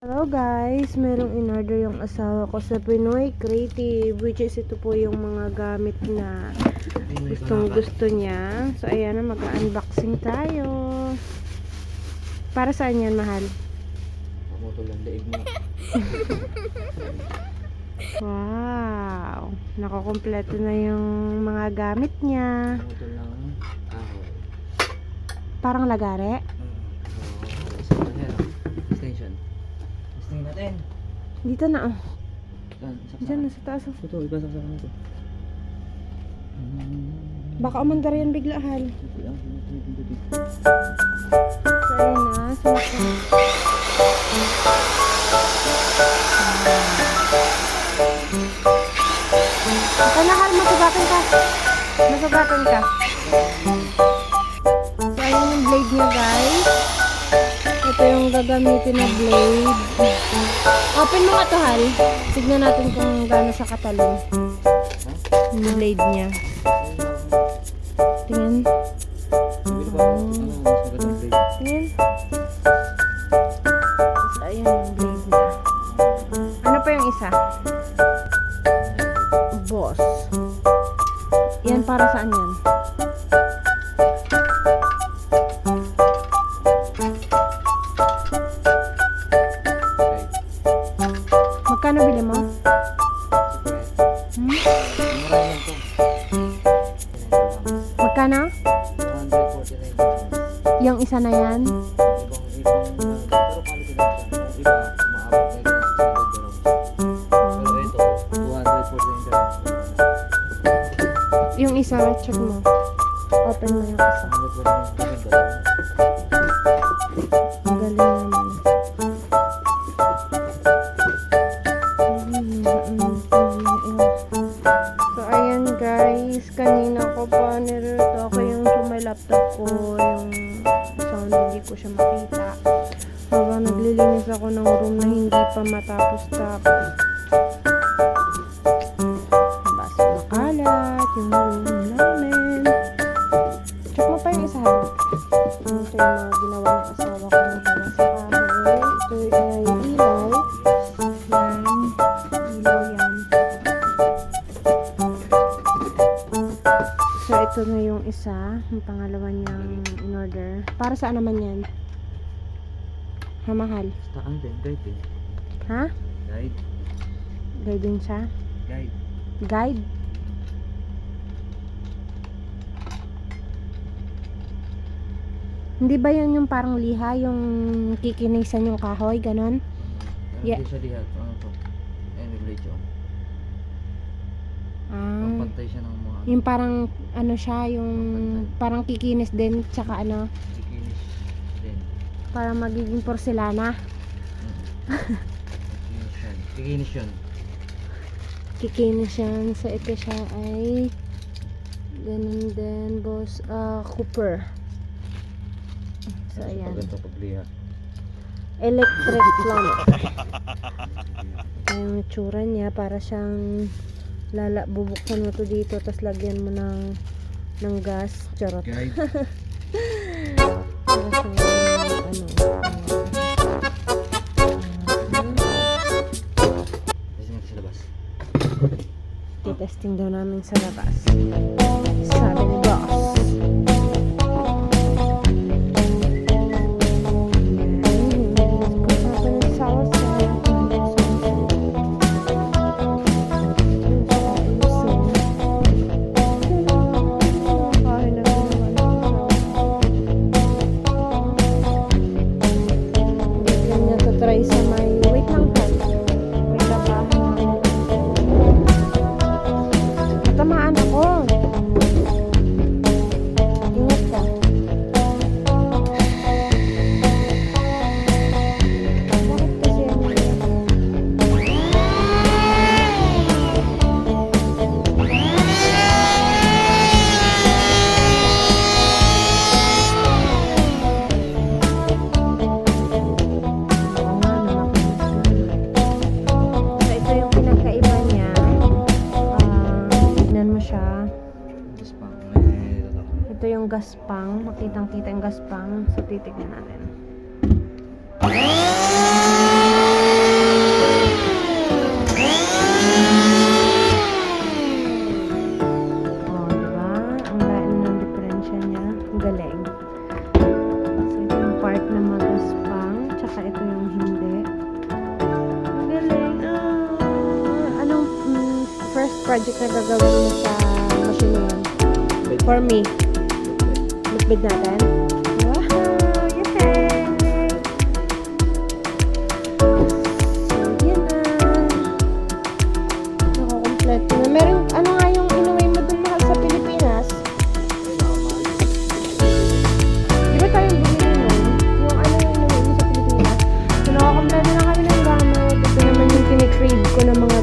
Hello guys, merong in-order yung asawa ko sa Pinoy Creative, which is ito po yung mga gamit na gustong gusto niya. So ayan na, mag-unboxing tayo. Para saan yan, mahal? Pamutol ang daig mo. Wow, nakukumpleto na yung mga gamit niya. Pamutol ng kahoy. Parang lagare. Extension. Extension natin. Dito na oh. Diyan na sa taas oh. Ito, ibasa sa kanito. Baka umandar yan bigla, hal. So ayan na, ito na, hal, masugatan ka. Masugatan ka. So ayan yung blade niya, guys. Ito yung gagamitin na blade. Open mo nga to, hal. Tignan natin kung gaano siya katalong yung blade niya. Tingnan. Tingnan. So ayan yung blade niya. Ano pa yung isa? Boss. Yan, para saan yan? Magkano bili mo? Magkano? Yung isa na yan? Yung isa, check mo. Open mo yung isa. Ang galing naman. So, ayan guys. Kanina ko pa nirito ako yung sa may laptop ko. Yung sound hindi ko siya makita. Habang naglilinis ako ng room na hindi pa matapos-tapos. Basta makalat yung room namin. Check mo pa yung isa. Ito yung mga ginawa ng asawa ko ng para sa kahoy. Ito ay ilaw. Yan. Ilaw yan. So, ito na yung isa. Yung pangalawa niyang in-order. Para saan naman yan? Ha, mahal? Saan din? Guide din. Ha? Guide. Guide din siya? Guide. Guide? Hindi ba yun yung parang liha? Yung kikinisan yung kahoy? Ganon? Yeah. Hindi siya dihat. Ano to? Ayan, regulate yun. Ah. Pampantay siya ng mga Yung parang ano siya, yung parang kikinis din, tsaka ano, kikinis din. para magiging porselana. Kikinis yun. Kikinis yan. So ito siya ay ganun din, boss, copper. So ayan, Pag ito pagliha. electric lamp. Ito yung itsura niya, para siyang bubuksan mo to dito, tapos lagyan mo ng gas. Charot. Guide. Para siyang ano, Testing natin sa labas. testing daw namin sa labas. Sabi ni boss. Try sa may wait lang pa. Wait lang pa. Natamaan ako. Ingat ka. Bakit kasi yan? Ito yung gaspang. Makitang-kita yung gaspang. So, titignan natin. project na gagawin mo sa machine na yan? For me. Bitbit natin? Wow! Yay! So, yan na. Nakakompleto na. Meron, ano nga yung inuwi mo dun mahal sa Pilipinas? Di ba tayong bumili nun? Yung ano yung inuwi mo sa Pilipinas? So, nakakompleto na kami ng gamit. Ito naman yung tinitrade ko ng mga